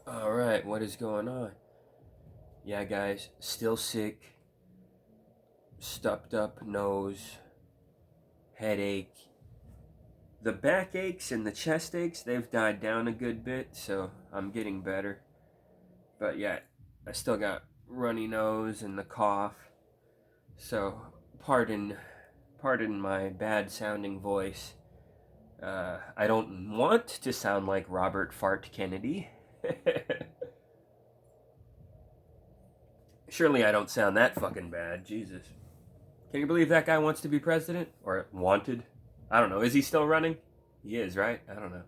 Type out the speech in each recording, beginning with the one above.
Alright, what is going on? Yeah, guys, still sick, stuffed up nose, headache. The back aches and the chest aches, they've died down a good bit, so I'm getting better. But yeah, I still got runny nose and the cough. So, pardon my bad sounding voice. I don't want to sound like Robert Fart Kennedy. Surely I don't sound that fucking bad. Jesus. Can you believe that guy wants to be president? Or wanted? I don't know. Is he still running? He is, right? I don't know.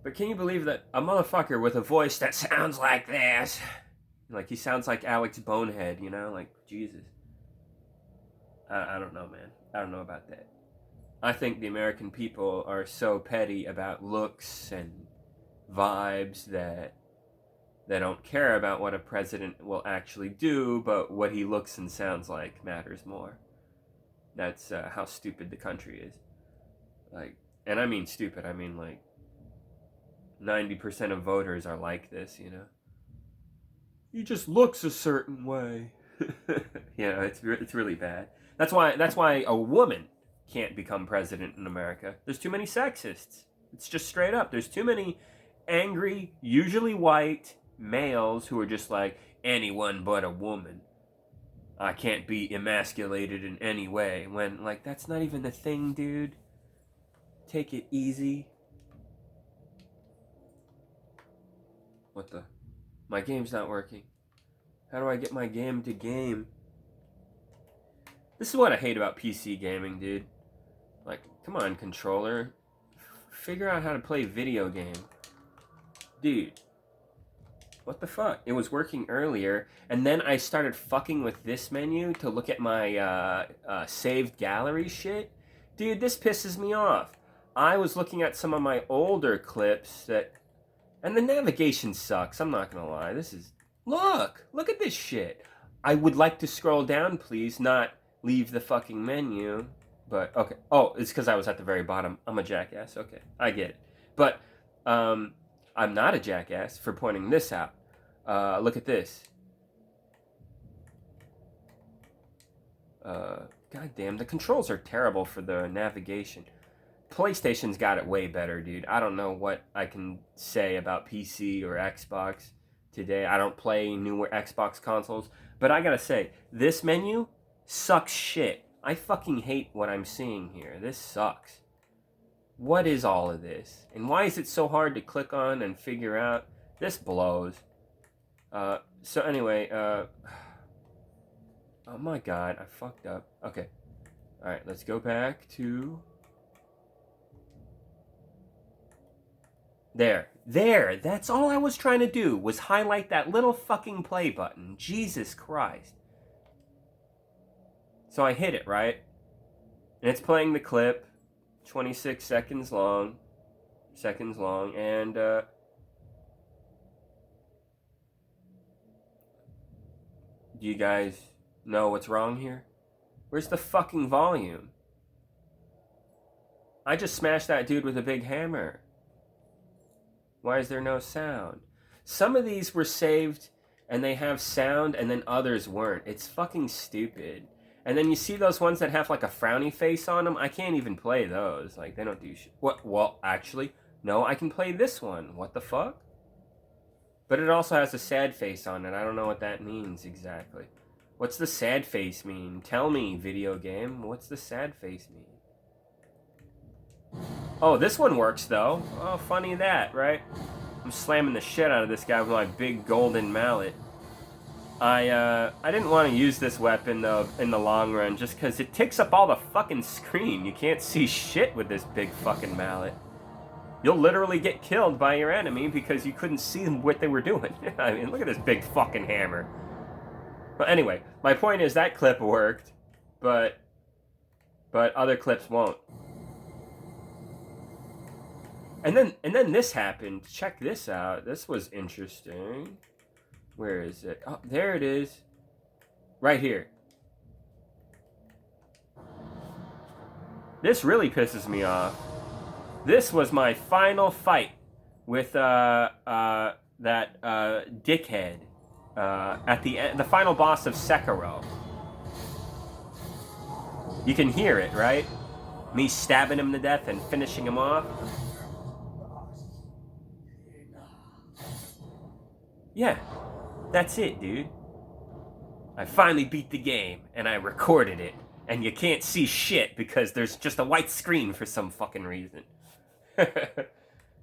But can you believe that a motherfucker with a voice that sounds like this? Like, he sounds like Alex Bonehead, you know? Like, Jesus. I don't know, man. I don't know about that. I think the American people are so petty about looks and vibes that they don't care about what a president will actually do, but what he looks and sounds like matters more. That's how stupid the country is. Like, and I mean stupid. I mean like 90% of voters are like this. You know, he just looks a certain way. Yeah, it's really bad. That's why a woman can't become president in America. There's too many sexists. It's just straight up. There's too many angry, usually white males who are just like anyone but a woman. I can't be emasculated in any way. When, like, that's not even the thing, dude. Take it easy. What the? My game's not working. How do I get my game to game? This is what I hate about PC gaming, dude. Like, come on, controller. Figure out how to play video game. Dude. What the fuck? It was working earlier, and then I started fucking with this menu to look at my saved gallery shit. Dude, this pisses me off. I was looking at some of my older clips that... And the navigation sucks, I'm not gonna lie. This is... Look at this shit. I would like to scroll down, please, not leave the fucking menu. But, okay. Oh, it's because I was at the very bottom. I'm a jackass. Okay, I get it. But, I'm not a jackass for pointing this out. Look at this. God damn, the controls are terrible for the navigation. PlayStation's got it way better, dude. I don't know what I can say about PC or Xbox today. I don't play newer Xbox consoles. But I gotta say, this menu sucks shit. I fucking hate what I'm seeing here. This sucks. What is all of this? And why is it so hard to click on and figure out? This blows. So anyway, oh my god, I fucked up. Okay. Alright, let's go back to... There. That's all I was trying to do, was highlight that little fucking play button. Jesus Christ. So I hit it, right? And it's playing the clip. 26 seconds long. And, do you guys know what's wrong here? Where's the fucking volume? I just smashed that dude with a big hammer. Why is there no sound? Some of these were saved and they have sound and then others weren't. It's fucking stupid. And then you see those ones that have like a frowny face on them. I can't even play those. Like, they don't do shit. What? Well, actually, no, I can play this one. What the fuck? But it also has a sad face on it. I don't know what that means exactly. What's the sad face mean? Tell me, video game. What's the sad face mean? Oh, this one works, though. Oh, funny that, right? I'm slamming the shit out of this guy with my big golden mallet. I didn't want to use this weapon, though, in the long run, just because it takes up all the fucking screen. You can't see shit with this big fucking mallet. You'll literally get killed by your enemy because you couldn't see what they were doing. I mean, look at this big fucking hammer. But anyway, my point is that clip worked, but other clips won't. And then this happened. Check this out. This was interesting. Where is it? Oh, there it is. Right here. This really pisses me off. This was my final fight with that dickhead at the final boss of Sekiro. You can hear it, right? Me stabbing him to death and finishing him off. Yeah, that's it, dude. I finally beat the game, and I recorded it. And you can't see shit because there's just a white screen for some fucking reason.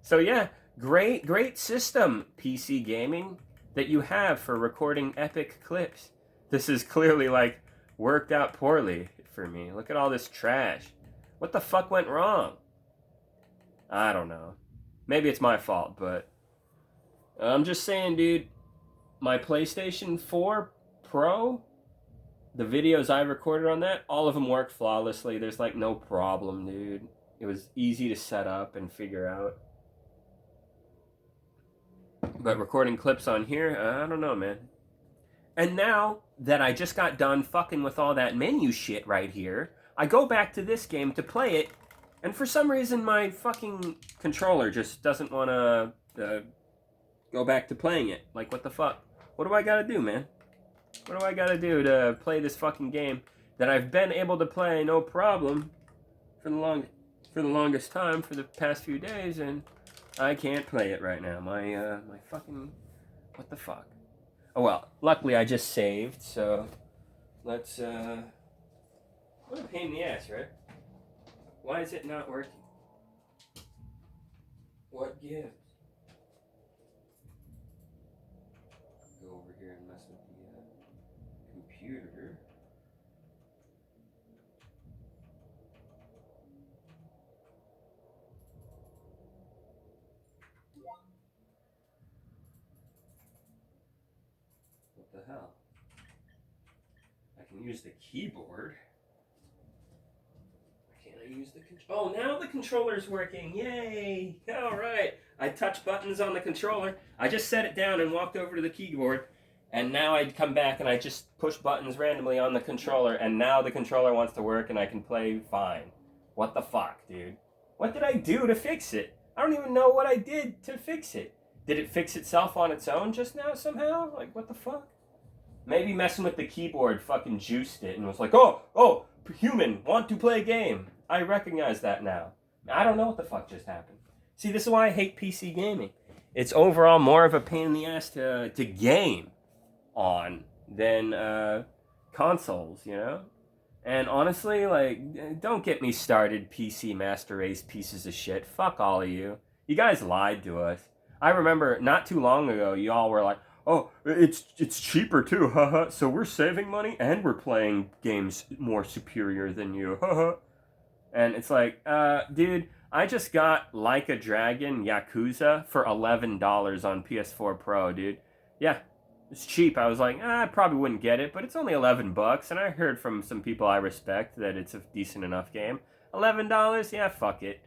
So yeah, great system, PC gaming, that you have for recording epic clips. This is clearly like worked out poorly for me. Look at all this trash. What the fuck went wrong? I don't know. Maybe it's my fault, but I'm just saying, dude, my PlayStation 4 Pro, the videos I recorded on that, all of them worked flawlessly. There's like no problem, dude. It was easy to set up and figure out. But recording clips on here, I don't know, man. And now that I just got done fucking with all that menu shit right here, I go back to this game to play it, and for some reason my fucking controller just doesn't want to go back to playing it. Like, what the fuck? What do I gotta do, man? What do I gotta do to play this fucking game that I've been able to play no problem for the longest time, for the past few days, and I can't play it right now. My fucking, what the fuck? Oh well, luckily I just saved, so let's, what a pain in the ass, right? Why is it not working? What gives? Go over here and mess with the computer. What the hell? I can use the keyboard. Can't I use the controller? Oh, now the controller's working. Yay! All right. I touch buttons on the controller. I just set it down and walked over to the keyboard. And now I'd come back and I just push buttons randomly on the controller. And now the controller wants to work and I can play fine. What the fuck, dude? What did I do to fix it? I don't even know what I did to fix it. Did it fix itself on its own just now somehow? Like, what the fuck? Maybe messing with the keyboard fucking juiced it and was like, oh, human, want to play a game. I recognize that now. I don't know what the fuck just happened. See, this is why I hate PC gaming. It's overall more of a pain in the ass to game on than consoles, you know? And honestly, like, don't get me started, PC Master Race pieces of shit. Fuck all of you. You guys lied to us. I remember not too long ago, y'all were like, oh, it's cheaper too, haha. So we're saving money and we're playing games more superior than you, haha. And it's like, dude, I just got Like a Dragon Yakuza for $11 on PS4 Pro, dude. Yeah, it's cheap. I was like, I probably wouldn't get it, but it's only $11, and I heard from some people I respect that it's a decent enough game. $11, yeah, fuck it.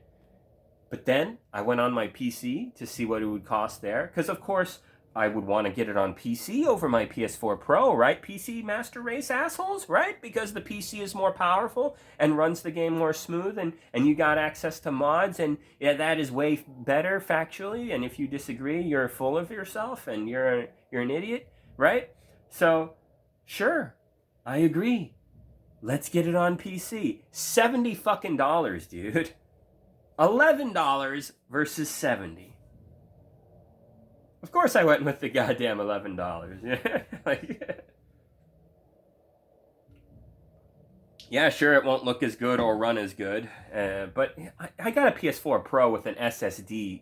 But then I went on my PC to see what it would cost there, because of course I would want to get it on PC over my PS4 Pro, right? PC Master Race assholes, right? Because the PC is more powerful and runs the game more smooth, and you got access to mods, and yeah, that is way better factually. And if you disagree, you're full of yourself and you're an idiot, right? So, sure, I agree. Let's get it on PC. $70 fucking dollars, dude. $11 versus 70. Of course I went with the goddamn $11. Yeah, like, yeah, sure, it won't look as good or run as good, but I got a PS4 Pro with an SSD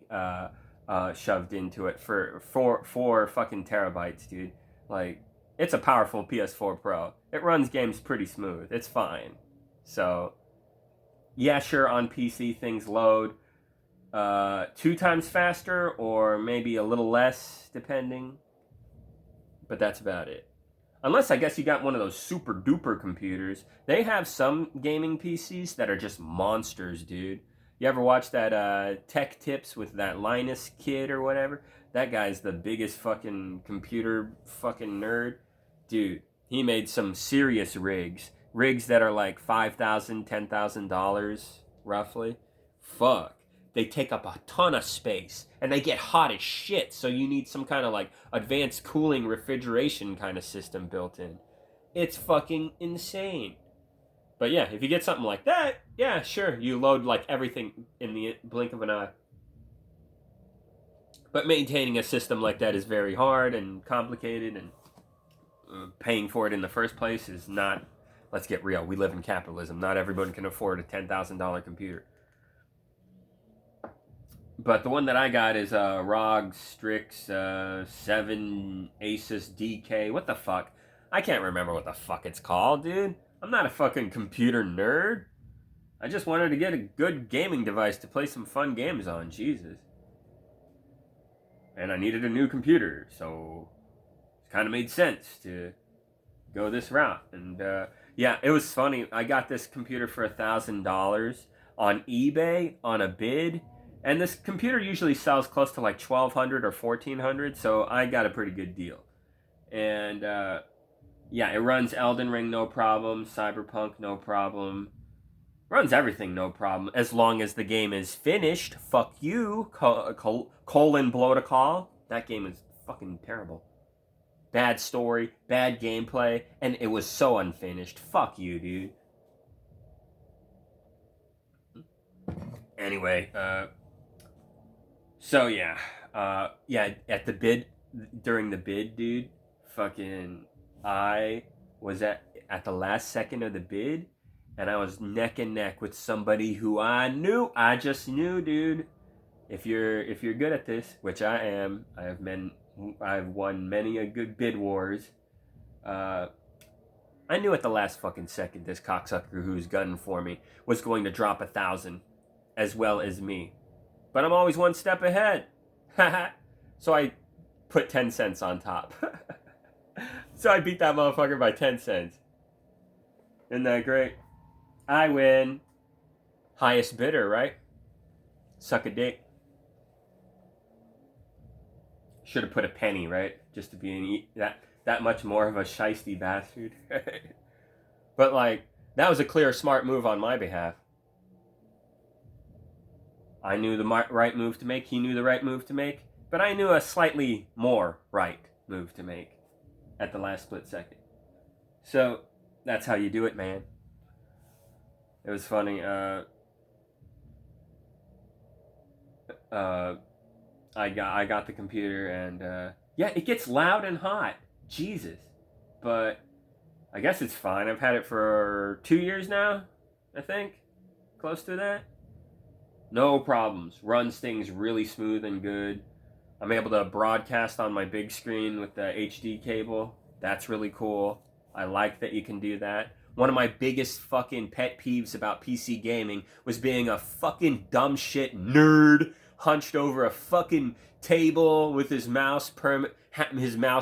shoved into it for 4 fucking terabytes, dude. Like, it's a powerful PS4 Pro. It runs games pretty smooth. It's fine. So, yeah, sure, on PC things load 2 times faster or maybe a little less, depending. But that's about it. Unless, I guess, you got one of those super duper computers. They have some gaming PCs that are just monsters, dude. You ever watch that Tech Tips with that Linus kid or whatever? That guy's the biggest fucking computer fucking nerd. Dude, he made some serious rigs. Rigs that are like $5,000, $10,000 roughly. Fuck. they take up a ton of space and they get hot as shit. So you need some kind of like advanced cooling refrigeration kind of system built in. It's fucking insane. But yeah, if you get something like that, yeah, sure, you load like everything in the blink of an eye. But maintaining a system like that is very hard and complicated, and paying for it in the first place is not. Let's get real. We live in capitalism. Not everyone can afford a $10,000 computer. But the one that I got is a ROG Strix 7 Asus DK. What the fuck? I can't remember what the fuck it's called, dude. I'm not a fucking computer nerd. I just wanted to get a good gaming device to play some fun games on. Jesus. And I needed a new computer, so it kind of made sense to go this route. And yeah, it was funny. I got this computer for $1,000 on eBay on a bid. And this computer usually sells close to like $1,200 or $1,400, so I got a pretty good deal. And yeah, it runs Elden Ring no problem, Cyberpunk no problem, runs everything no problem, as long as the game is finished. Fuck you, colon blow to call. That game is fucking terrible. Bad story, bad gameplay, and it was so unfinished. Fuck you, dude. Anyway, so yeah, yeah, at the bid, during the bid, dude, fucking, I was at the last second of the bid, and I was neck and neck with somebody who I just knew, dude. If you're good at this, which I am, I've won many a good bid wars. I knew at the last fucking second this cocksucker who's gunning for me was going to drop 1,000, as well as me. But I'm always one step ahead. So I put 10 cents on top. So I beat that motherfucker by 10 cents. Isn't that great? I win. Highest bidder, right? Suck a dick. Should have put a penny, right? Just to be that much more of a shiesty bastard. But like, that was a clear, smart move on my behalf. I knew the right move to make. He knew the right move to make. But I knew a slightly more right move to make at the last split second. So that's how you do it, man. It was funny. I got the computer, and yeah, it gets loud and hot. Jesus. But I guess it's fine. I've had it for 2 years now, I think. Close to that. No problems. Runs things really smooth and good. I'm able to broadcast on my big screen with the HD cable. That's really cool. I like that you can do that. One of my biggest fucking pet peeves about PC gaming was being a fucking dumb shit nerd hunched over a fucking table with his mouse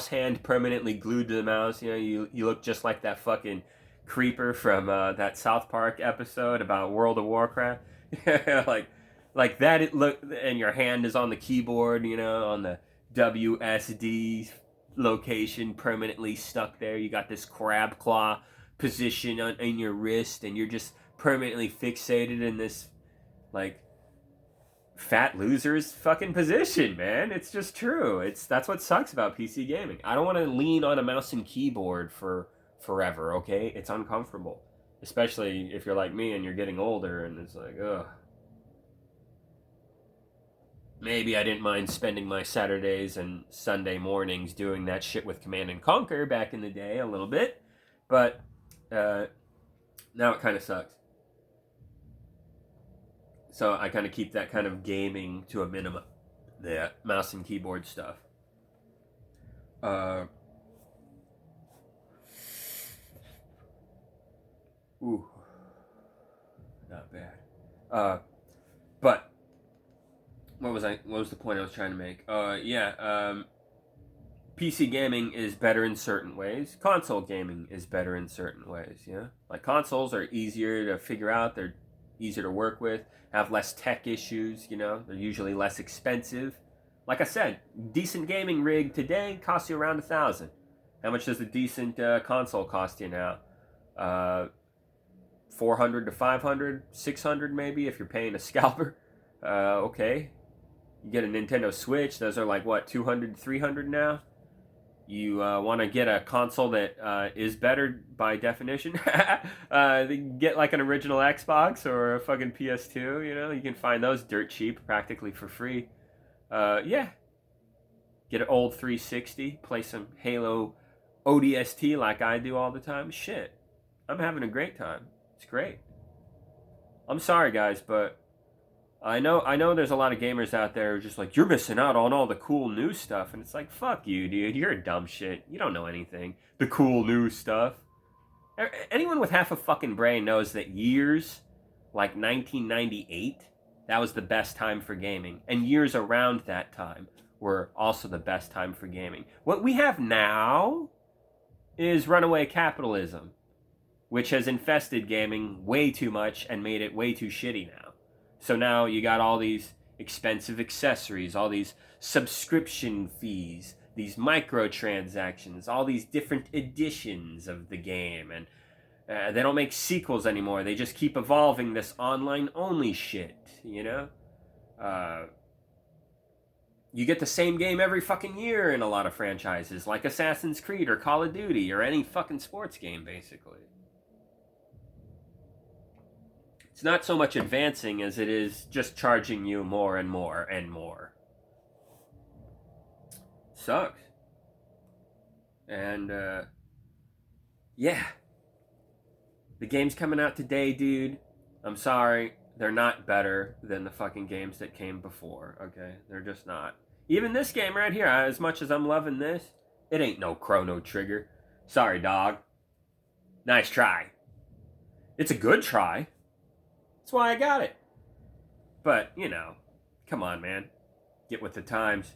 hand permanently glued to the mouse. You know, you look just like that fucking creeper from that South Park episode about World of Warcraft. like that. It look, and your hand is on the keyboard. You know, on the WSD location, permanently stuck there. You got this crab claw position in your wrist, and you're just permanently fixated in this like fat loser's fucking position, man. It's just true. That's what sucks about PC gaming. I don't want to lean on a mouse and keyboard for forever, okay? It's uncomfortable. Especially if you're like me and you're getting older, and it's like, ugh. Maybe I didn't mind spending my Saturdays and Sunday mornings doing that shit with Command and Conquer back in the day a little bit, but now it kind of sucks. So I kind of keep that kind of gaming to a minimum. The mouse and keyboard stuff. Ooh. Not bad. But what was the point I was trying to make? PC gaming is better in certain ways. Console gaming is better in certain ways, yeah? Like, consoles are easier to figure out. They're easier to work with, have less tech issues, you know, they're usually less expensive. Like I said, decent gaming rig today costs you around 1,000. How much does a decent console cost you now? 400 to 500, 600 maybe if you're paying a scalper. Okay. You get a Nintendo Switch. Those are like, what, 200, 300 now? You want to get a console that is better by definition? Get like an original Xbox or a fucking PS2, you know? You can find those dirt cheap, practically for free. Yeah. Get an old 360, play some Halo ODST like I do all the time. Shit. I'm having a great time. It's great. I'm sorry, guys, but I know there's a lot of gamers out there who are just like, you're missing out on all the cool new stuff. And it's like, fuck you, dude. You're a dumb shit. You don't know anything. The cool new stuff. Anyone with half a fucking brain knows that years like 1998, that was the best time for gaming. And years around that time were also the best time for gaming. What we have now is runaway capitalism, which has infested gaming way too much and made it way too shitty now. So now you got all these expensive accessories, all these subscription fees, these microtransactions, all these different editions of the game, and they don't make sequels anymore. They just keep evolving this online-only shit, you know? You get the same game every fucking year in a lot of franchises, like Assassin's Creed or Call of Duty or any fucking sports game, basically. It's not so much advancing as it is just charging you more and more and more. Sucks. And, yeah. The games coming out today, dude, I'm sorry, they're not better than the fucking games that came before, okay? They're just not. Even this game right here, as much as I'm loving this, it ain't no Chrono Trigger. Sorry, dog. Nice try. It's a good try. That's why I got it. But, you know, come on, man. Get with the times.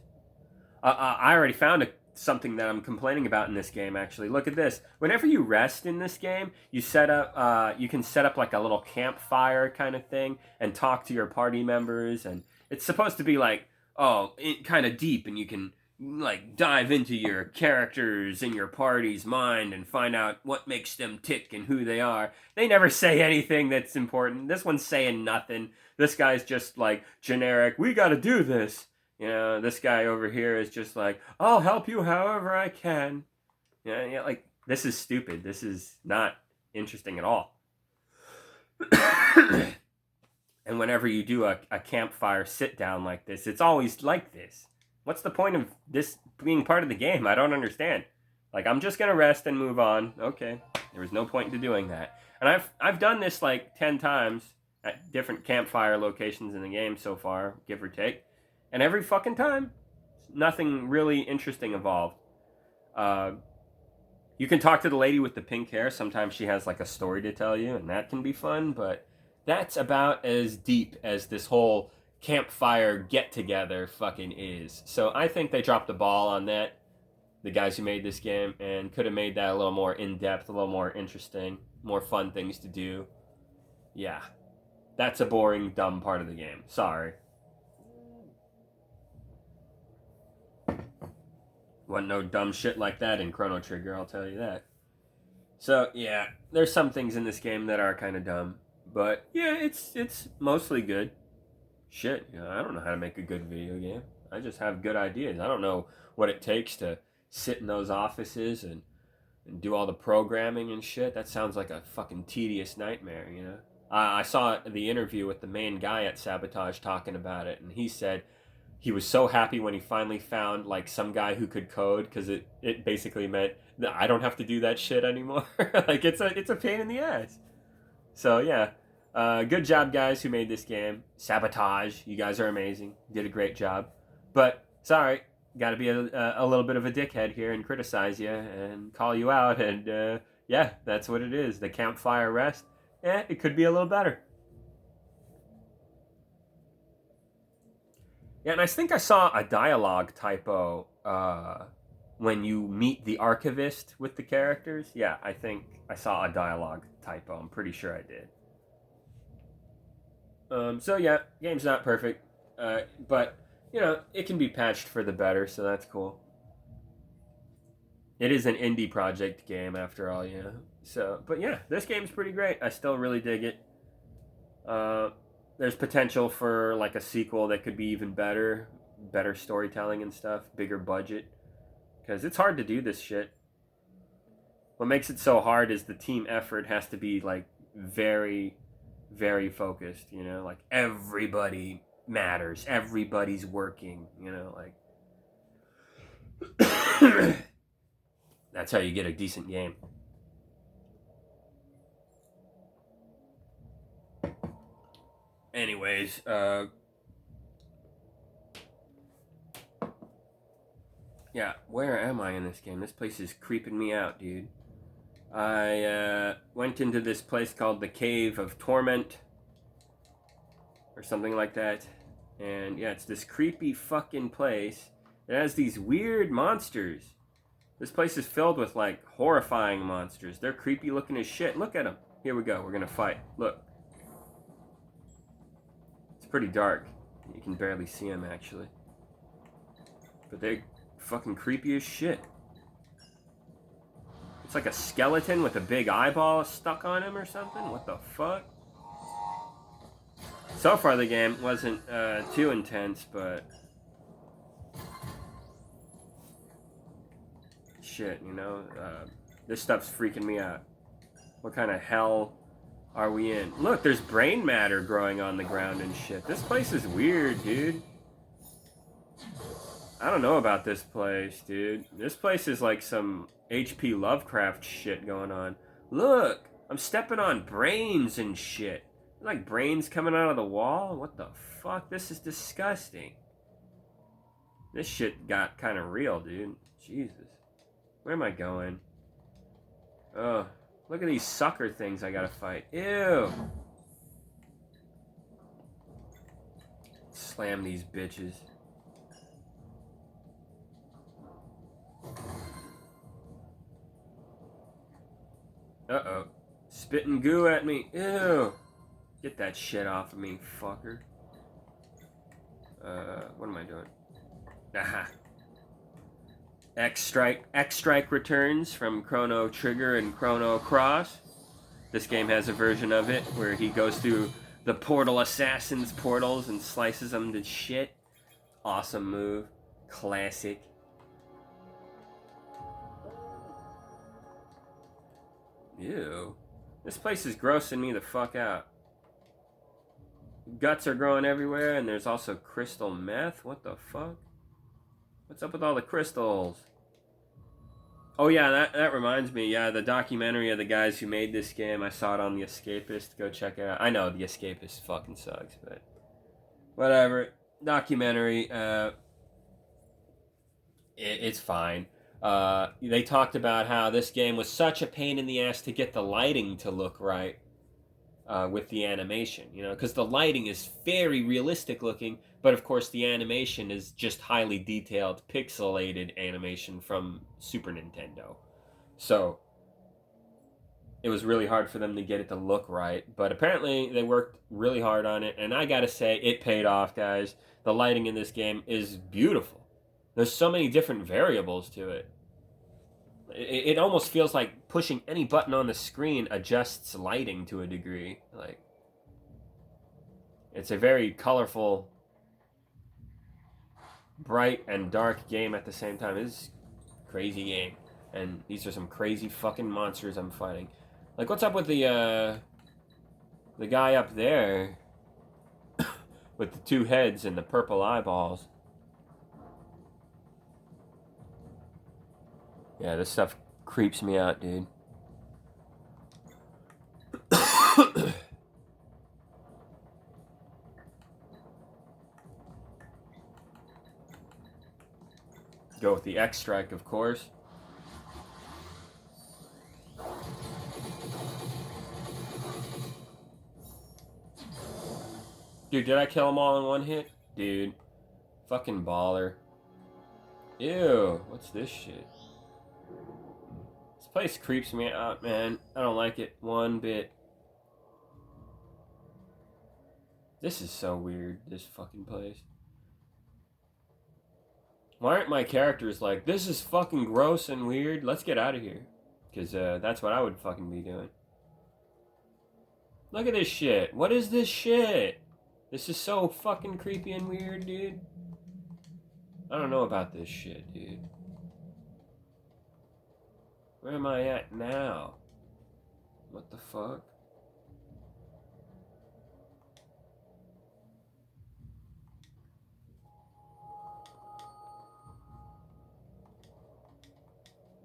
I already found something that I'm complaining about in this game, actually. Look at this. Whenever you rest in this game, you can set up like a little campfire kind of thing and talk to your party members. And it's supposed to be like, kind of deep, and you can like dive into your characters in your party's mind and find out what makes them tick and who they are. They never say anything that's important. This one's saying nothing. This guy's just like generic, we gotta do this. You know, this guy over here is just like, I'll help you however I can. Yeah, like, this is stupid. This is not interesting at all. And whenever you do a campfire sit down like this, it's always like this. What's the point of this being part of the game? I don't understand. Like, I'm just gonna rest and move on. Okay, there was no point to doing that. And I've done this like 10 times at different campfire locations in the game so far, give or take. And every fucking time, nothing really interesting evolved. You can talk to the lady with the pink hair. Sometimes she has like a story to tell you, and that can be fun. But that's about as deep as this whole campfire get-together fucking is. So I think they dropped the ball on that, the guys who made this game, and could have made that a little more in-depth, a little more interesting, more fun things to do. Yeah. That's a boring, dumb part of the game. Sorry. Wasn't no dumb shit like that in Chrono Trigger, I'll tell you that. So, yeah, there's some things in this game that are kind of dumb. But, yeah, it's mostly good. Shit, you know, I don't know how to make a good video game. I just have good ideas. I don't know what it takes to sit in those offices and do all the programming and shit. That sounds like a fucking tedious nightmare, you know? I saw the interview with the main guy at Sabotage talking about it, and he said he was so happy when he finally found like some guy who could code, because it basically meant that I don't have to do that shit anymore. Like, it's a pain in the ass. So yeah, good job, guys who made this game. Sabotage, you guys are amazing. Did a great job. But sorry, got to be a little bit of a dickhead here and criticize you and call you out. And yeah, that's what it is. The campfire rest. It could be a little better. Yeah, and I think I saw a dialogue typo when you meet the archivist with the characters. Yeah, I think I saw a dialogue typo. I'm pretty sure I did. So yeah, game's not perfect, but you know it can be patched for the better, so that's cool. It is an indie project game after all, you know. So, but yeah, this game's pretty great. I still really dig it. there's potential for like a sequel that could be even better, better storytelling and stuff, bigger budget, because it's hard to do this shit. What makes it so hard is the team effort has to be like very, very focused. You know, like everybody matters, everybody's working. You know, like that's how you get a decent game. Anyways, yeah, where am I in this game? This place is creeping me out, dude. I went into this place called the Cave of Torment, or something like that. And yeah, it's this creepy fucking place. It has these weird monsters. This place is filled with like horrifying monsters. They're creepy looking as shit. Look at them. Here we go. We're gonna fight. Look. It's pretty dark. You can barely see them actually. But they're fucking creepy as shit. It's like a skeleton with a big eyeball stuck on him or something. What the fuck? So far the game wasn't too intense, but shit, you know, this stuff's freaking me out. What kind of hell are we in? Look, there's brain matter growing on the ground and shit. This place is weird, dude. I don't know about this place, dude. This place is like some H.P. Lovecraft shit going on. Look, I'm stepping on brains and shit. Like brains coming out of the wall? What the fuck? This is disgusting. This shit got kind of real, dude. Jesus. Where am I going? Oh, look at these sucker things I gotta fight. Ew. Slam these bitches. Uh-oh. Spitting goo at me. Ew. Get that shit off of me, fucker. What am I doing? Aha. X-Strike returns from Chrono Trigger and Chrono Cross. This game has a version of it where he goes through the Portal Assassin's portals and slices them to shit. Awesome move. Classic. Ew. This place is grossing me the fuck out. Guts are growing everywhere, and there's also crystal meth. What the fuck? What's up with all the crystals? Oh yeah, that reminds me. Yeah, the documentary of the guys who made this game. I saw it on The Escapist. Go check it out. I know The Escapist fucking sucks, but whatever. Documentary. It's fine. They talked about how this game was such a pain in the ass to get the lighting to look right. With the animation, you know, because the lighting is very realistic looking, but of course the animation is just highly detailed, pixelated animation from Super Nintendo. So it was really hard for them to get it to look right, but apparently they worked really hard on it, and I gotta say, it paid off, guys. The lighting in this game is beautiful. There's so many different variables to it. It almost feels like pushing any button on the screen adjusts lighting to a degree. Like, it's a very colorful, bright and dark game at the same time. It's a crazy game, and these are some crazy fucking monsters I'm fighting. Like, what's up with the guy up there with the two heads and the purple eyeballs? Yeah, this stuff creeps me out, dude. Go with the X-Strike, of course. Dude, did I kill them all in one hit? Dude. Fucking baller. Ew, what's this shit? This place creeps me out, man. I don't like it one bit. This is so weird, this fucking place. Why aren't my characters like, this is fucking gross and weird, let's get out of here? Because that's what I would fucking be doing. Look at this shit. What is this shit? This is so fucking creepy and weird, dude. I don't know about this shit, dude. Where am I at now? What the fuck?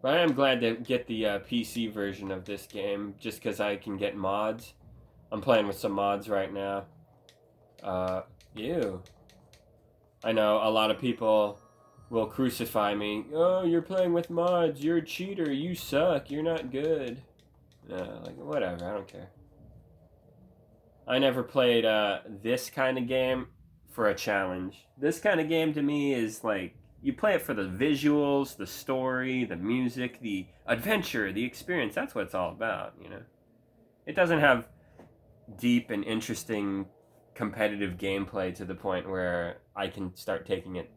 But I am glad to get the PC version of this game just because I can get mods. I'm playing with some mods right now. Ew. I know a lot of people will crucify me. Oh, you're playing with mods. You're a cheater. You suck. You're not good. Like, whatever. I don't care. I never played this kind of game for a challenge. This kind of game to me is like, you play it for the visuals, the story, the music, the adventure, the experience. That's what it's all about, you know? It doesn't have deep and interesting competitive gameplay to the point where I can start taking it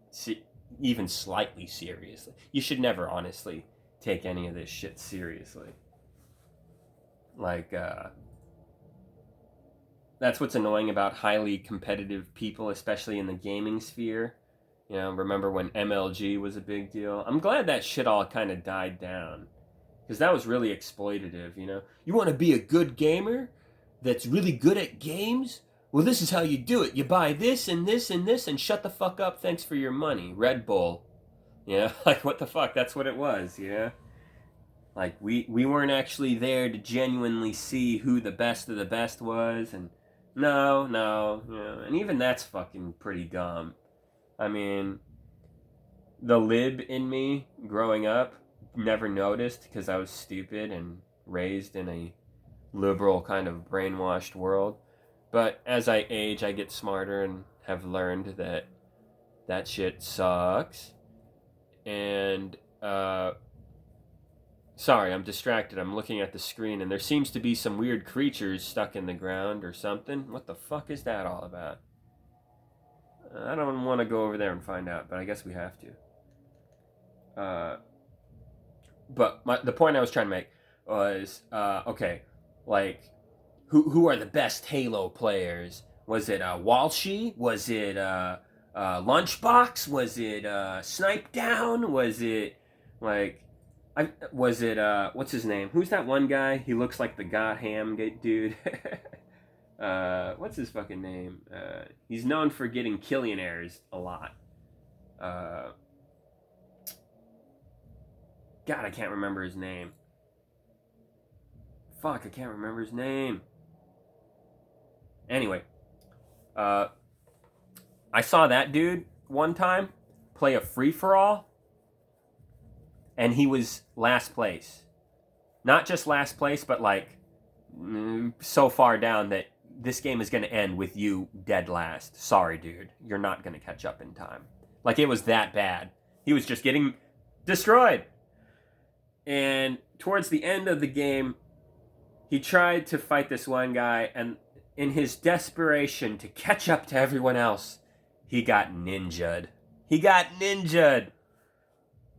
even slightly seriously. You should never, honestly, take any of this shit seriously. Like, that's what's annoying about highly competitive people, especially in the gaming sphere. You know, remember when MLG was a big deal? I'm glad that shit all kind of died down. Because that was really exploitative, you know? You want to be a good gamer that's really good at games? Well, this is how you do it. You buy this and this and this and shut the fuck up. Thanks for your money. Red Bull. Yeah, like what the fuck? That's what it was, yeah? Like we weren't actually there to genuinely see who the best of the best was, and no, you know, and even that's fucking pretty dumb. I mean, the lib in me growing up never noticed because I was stupid and raised in a liberal kind of brainwashed world. But as I age, I get smarter and have learned that that shit sucks. And sorry, I'm distracted. I'm looking at the screen and there seems to be some weird creatures stuck in the ground or something. What the fuck is that all about? I don't want to go over there and find out, but I guess we have to. But the point I was trying to make was, okay, like, who are the best Halo players? Was it Walshy? Was it Lunchbox? Was it Snipe Down? Was it like was it what's his name? Who's that one guy? He looks like the Gotham dude. What's his fucking name? He's known for getting Killionaires a lot. God, I can't remember his name. Fuck, I can't remember his name. Anyway, I saw that dude one time play a free-for-all, and he was last place. Not just last place, but like so far down that this game is going to end with you dead last. Sorry, dude. You're not going to catch up in time. Like, it was that bad. He was just getting destroyed. And towards the end of the game, he tried to fight this one guy, and in his desperation to catch up to everyone else, he got ninja'd. He got ninja'd!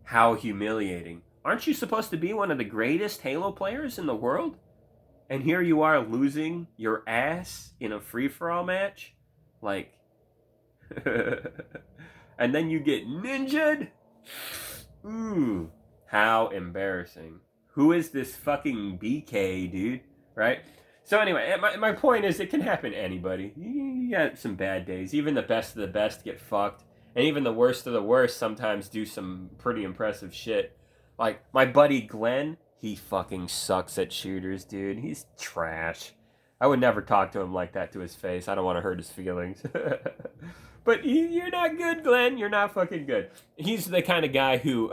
How humiliating. Aren't you supposed to be one of the greatest Halo players in the world? And here you are losing your ass in a free-for-all match? Like... and then you get ninja'd? Ooh, how embarrassing. Who is this fucking BK, dude? Right? So anyway, my point is it can happen to anybody. You got some bad days. Even the best of the best get fucked. And even the worst of the worst sometimes do some pretty impressive shit. Like, my buddy Glenn, he fucking sucks at shooters, dude. He's trash. I would never talk to him like that to his face. I don't want to hurt his feelings. But you're not good, Glenn. You're not fucking good. He's the kind of guy who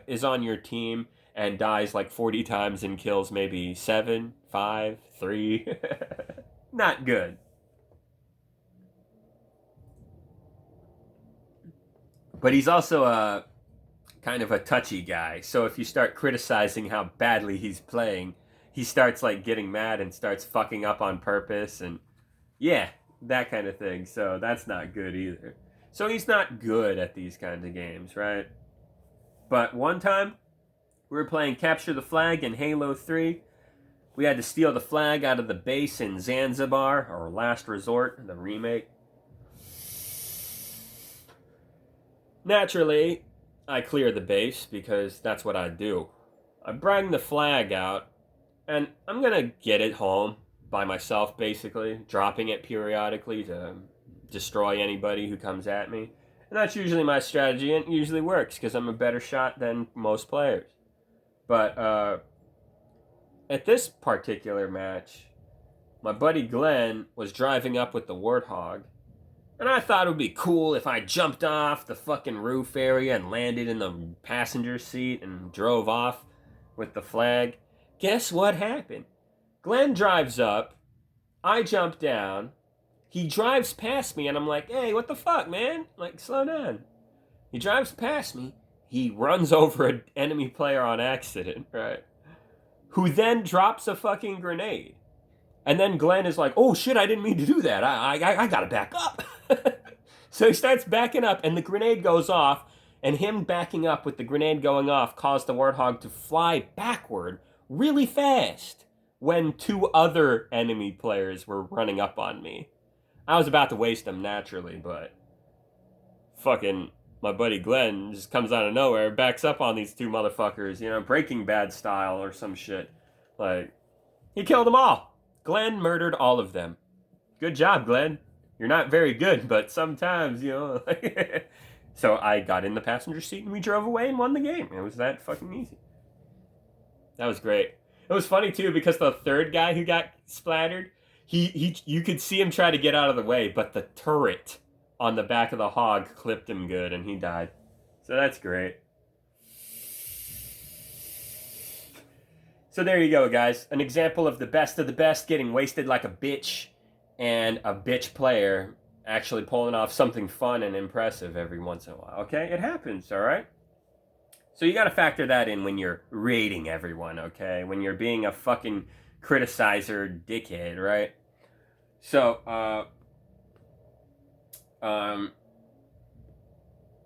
is on your team and dies like 40 times and kills maybe 7, 5, 3. Not good. But he's also a kind of a touchy guy. So if you start criticizing how badly he's playing, he starts like getting mad and starts fucking up on purpose and yeah, that kind of thing. So that's not good either. So he's not good at these kinds of games, right? But one time, we were playing Capture the Flag in Halo 3. We had to steal the flag out of the base in Zanzibar, or Last Resort, the remake. Naturally, I clear the base because that's what I do. I bring the flag out, and I'm gonna get it home by myself, basically, dropping it periodically to destroy anybody who comes at me. And that's usually my strategy, and it usually works because I'm a better shot than most players. But at this particular match, my buddy Glenn was driving up with the Warthog, and I thought it would be cool if I jumped off the fucking roof area and landed in the passenger seat and drove off with the flag. Guess what happened? Glenn drives up, I jump down, he drives past me, and I'm like, hey, what the fuck, man? Like, slow down. He drives past me, he runs over an enemy player on accident, right? Who then drops a fucking grenade. And then Glenn is like, oh shit, I didn't mean to do that. I gotta back up. So he starts backing up, and the grenade goes off, and him backing up with the grenade going off caused the Warthog to fly backward really fast when two other enemy players were running up on me. I was about to waste them naturally, but fucking my buddy Glenn just comes out of nowhere, backs up on these two motherfuckers, you know, Breaking Bad style or some shit. Like, he killed them all. Glenn murdered all of them. Good job, Glenn. You're not very good, but sometimes, you know. So I got in the passenger seat and we drove away and won the game. It was that fucking easy. That was great. It was funny too because the third guy who got splattered, you could see him try to get out of the way, but the turret on the back of the hog clipped him good and he died. So that's great. So there you go, guys. An example of the best getting wasted like a bitch and a bitch player actually pulling off something fun and impressive every once in a while. Okay? It happens, all right? So you got to factor that in when you're rating everyone, okay? When you're being a fucking criticizer dickhead, right? So,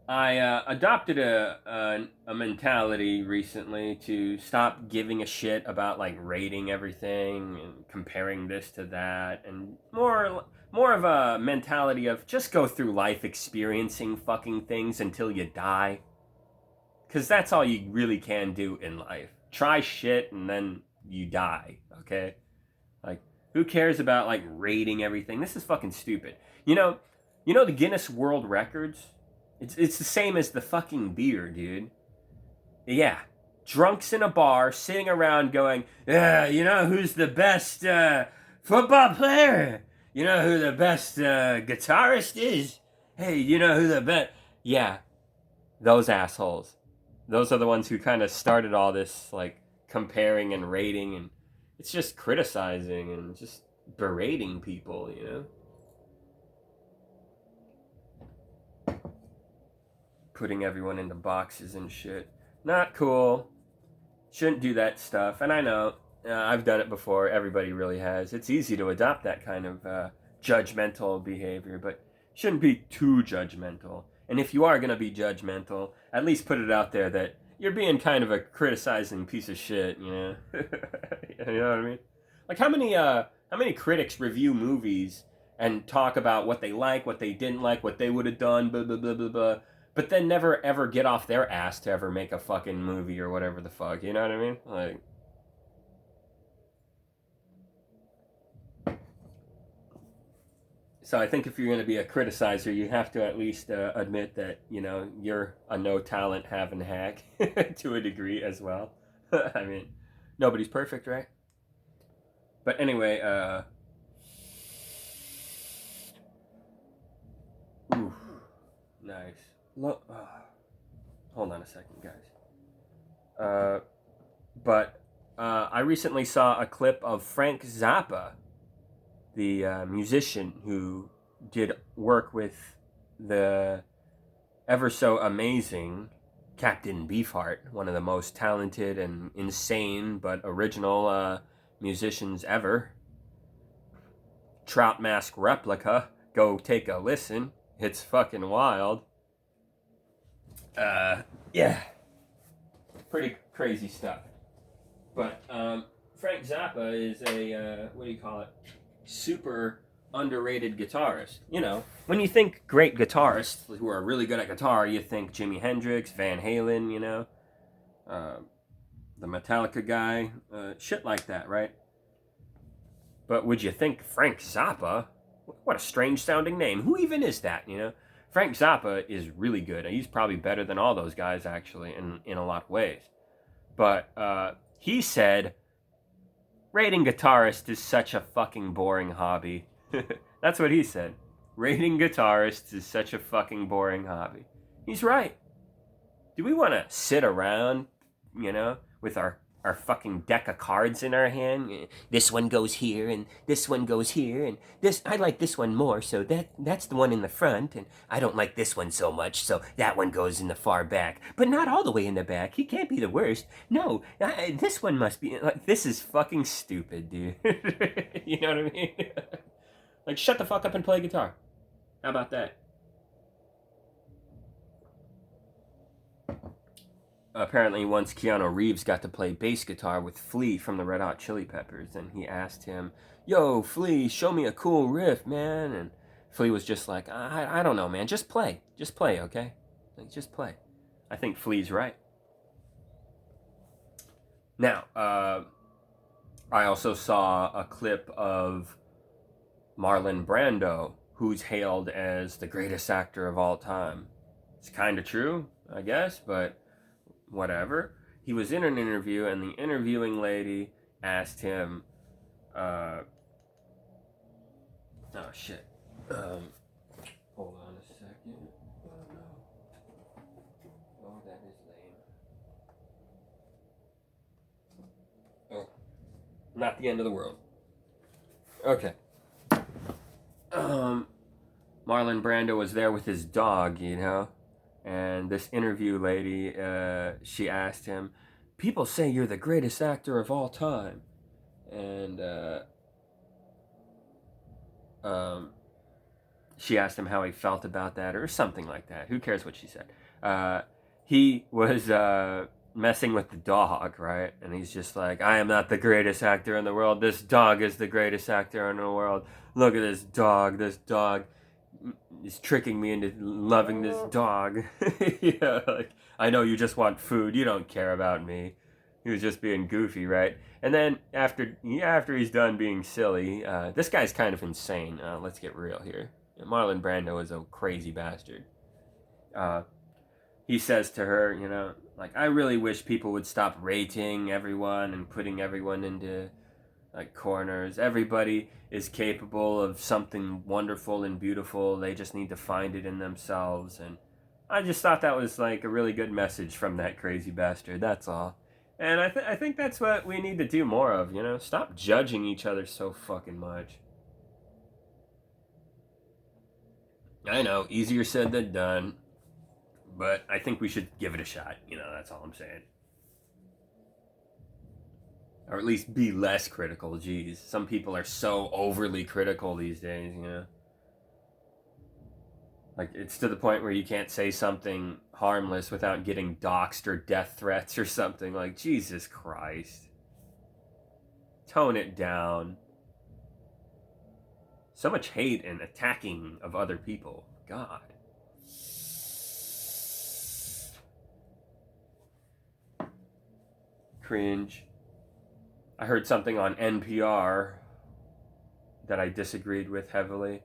I adopted a mentality recently to stop giving a shit about like rating everything and comparing this to that, and more of a mentality of just go through life experiencing fucking things until you die. Because that's all you really can do in life. Try shit and then you die, okay? Like, who cares about like rating everything? This is fucking stupid. You know the Guinness World Records? It's the same as the fucking beer, dude. Yeah. Drunks in a bar sitting around going, you know who's the best football player? You know who the best guitarist is? Hey, you know who the best... Yeah, those assholes. Those are the ones who kind of started all this, like, comparing and rating, and it's just criticizing and just berating people, you know? Putting everyone into boxes and shit. Not cool. Shouldn't do that stuff. And I know, I've done it before. Everybody really has. It's easy to adopt that kind of judgmental behavior, but shouldn't be too judgmental. And if you are going to be judgmental, at least put it out there that you're being kind of a criticizing piece of shit, you know? You know what I mean? Like, how many critics review movies and talk about what they like, what they didn't like, what they would have done, blah, blah, blah, blah, blah, but then never ever get off their ass to ever make a fucking movie or whatever the fuck, you know what I mean? Like, so I think if you're going to be a criticizer, you have to at least admit that, you know, you're a no talent having hack to a degree as well. I mean, nobody's perfect, right? But anyway, ooh, nice. Look, hold on a second, guys. But I recently saw a clip of Frank Zappa, the musician who did work with the ever so amazing Captain Beefheart, one of the most talented and insane but original musicians ever. Trout Mask Replica, go take a listen. It's fucking wild. Yeah, pretty crazy stuff. But Frank Zappa is a what do you call it? Super underrated guitarist. You know, when you think great guitarists who are really good at guitar, you think Jimi Hendrix, Van Halen, you know, uh, the Metallica guy, shit like that, right? But would you think Frank Zappa? What a strange sounding name. Who even is that, you know? Frank Zappa is really good. He's probably better than all those guys, actually, in a lot of ways. But he said, rating guitarists is such a fucking boring hobby. That's what he said. Rating guitarists is such a fucking boring hobby. He's right. Do we want to sit around, you know, with our fucking deck of cards in our hand? This one goes here, and this one goes here, and this I like this one more, so that's the one in the front, and I don't like this one so much, so that one goes in the far back, but not all the way in the back. He can't be the worst. No, this one must be like this is fucking stupid, dude. You know what I mean? Like, shut the fuck up and play guitar. How about that? Apparently, once Keanu Reeves got to play bass guitar with Flea from the Red Hot Chili Peppers, and he asked him, "Yo, Flea, show me a cool riff, man." And Flea was just like, I don't know, man. Just play, okay? Like, just play. I think Flea's right. Now, I also saw a clip of Marlon Brando, who's hailed as the greatest actor of all time. It's kind of true, I guess, but whatever. He was in an interview, and the interviewing lady asked him, oh shit. Hold on a second. Oh no. Oh, that is lame. Oh, not the end of the world. Okay. Marlon Brando was there with his dog, you know, and this interview lady, she asked him, "People say you're the greatest actor of all time," and she asked him how he felt about that, or something like that. Who cares what she said? He was messing with the dog, right? And he's just like, "I am not the greatest actor in the world. This dog is the greatest actor in the world. Look at this dog. This dog is tricking me into loving this dog." Yeah, like, I know you just want food. You don't care about me. He was just being goofy, right? And then after he's done being silly, this guy's kind of insane. Let's get real here. Marlon Brando is a crazy bastard. He says to her, you know, like, "I really wish people would stop rating everyone and putting everyone into like corners. Everybody is capable of something wonderful and beautiful. They just need to find it in themselves." And I just thought that was like a really good message from that crazy bastard. That's all. And I think that's what we need to do more of, you know? Stop judging each other so fucking much. I know, easier said than done. But I think we should give it a shot. You know, that's all I'm saying. Or at least be less critical. Jeez, some people are so overly critical these days, you know? Like, it's to the point where you can't say something harmless without getting doxxed or death threats or something. Like, Jesus Christ. Tone it down. So much hate and attacking of other people. God. Cringe. I heard something on NPR that I disagreed with heavily.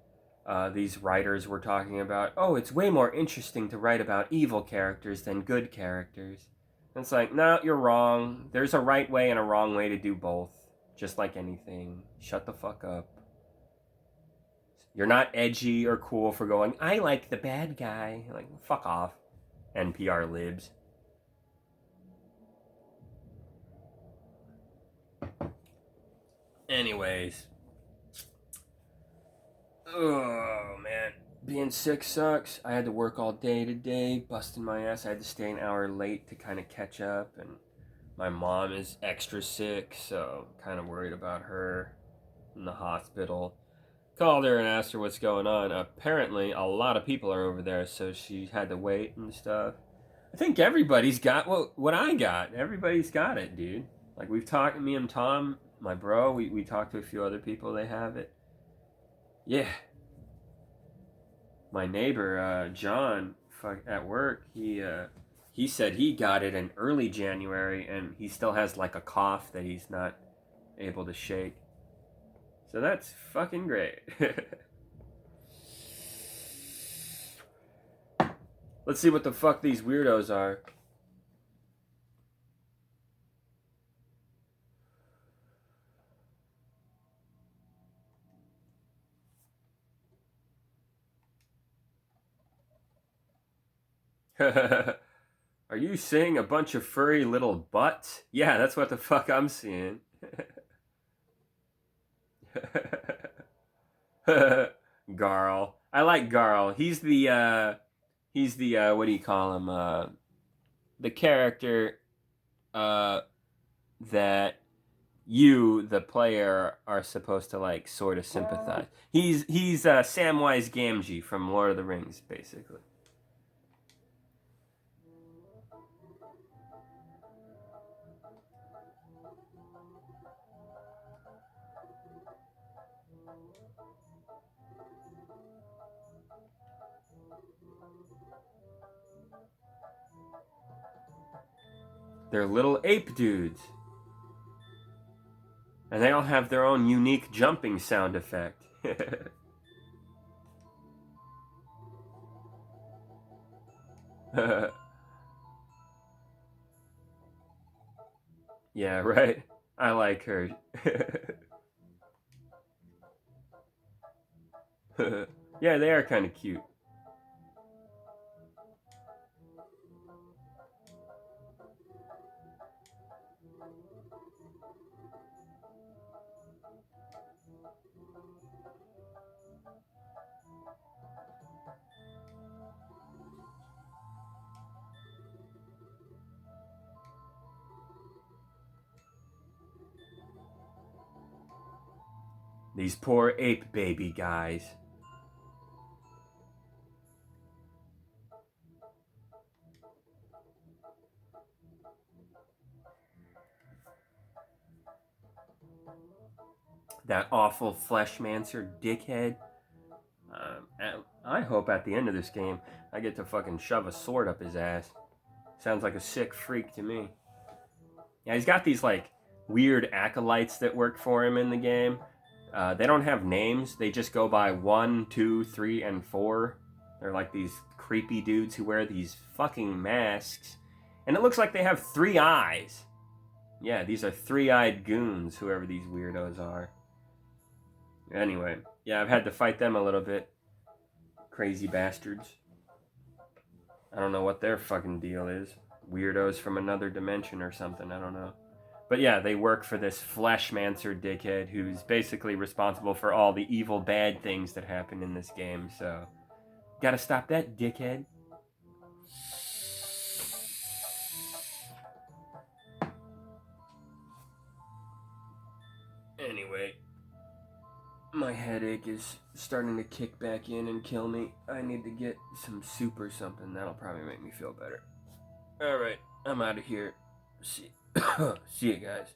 These writers were talking about, oh, it's way more interesting to write about evil characters than good characters. And it's like, no, you're wrong. There's a right way and a wrong way to do both. Just like anything. Shut the fuck up. You're not edgy or cool for going, "I like the bad guy." Like, fuck off, NPR libs. Anyways. Oh, man. Being sick sucks. I had to work all day today, busting my ass. I had to stay an hour late to kind of catch up, and my mom is extra sick, so kind of worried about her in the hospital. Called her and asked her what's going on. Apparently, a lot of people are over there, so she had to wait and stuff. I think everybody's got what I got. Everybody's got it, dude. Like, we've talked, me and Tom, my bro, we talked to a few other people, they have it. Yeah. My neighbor, John, at work, he said he got it in early January, and he still has like a cough that he's not able to shake. So that's fucking great. Let's see what the fuck these weirdos are. Are you seeing a bunch of furry little butts? Yeah, that's what the fuck I'm seeing. Garl. I like Garl. He's the what do you call him? The character uh that you, the player, are supposed to like sort of sympathize. He's Samwise Gamgee from Lord of the Rings, basically. They're little ape dudes. And they all have their own unique jumping sound effect. Yeah, right. I like her. Yeah, they are kind of cute. These poor ape baby guys. That awful Fleshmancer dickhead. I hope at the end of this game I get to fucking shove a sword up his ass. Sounds like a sick freak to me. Yeah, he's got these like weird acolytes that work for him in the game. They don't have names. They just go by 1, 2, 3, and 4. They're like these creepy dudes who wear these fucking masks. And it looks like they have 3 eyes. Yeah, these are 3-eyed goons, whoever these weirdos are. Anyway, yeah, I've had to fight them a little bit. Crazy bastards. I don't know what their fucking deal is. Weirdos from another dimension or something, I don't know. But yeah, they work for this Fleshmancer dickhead who's basically responsible for all the evil bad things that happen in this game, so gotta stop that dickhead. Anyway, my headache is starting to kick back in and kill me. I need to get some soup or something. That'll probably make me feel better. Alright, I'm out of here. See you guys.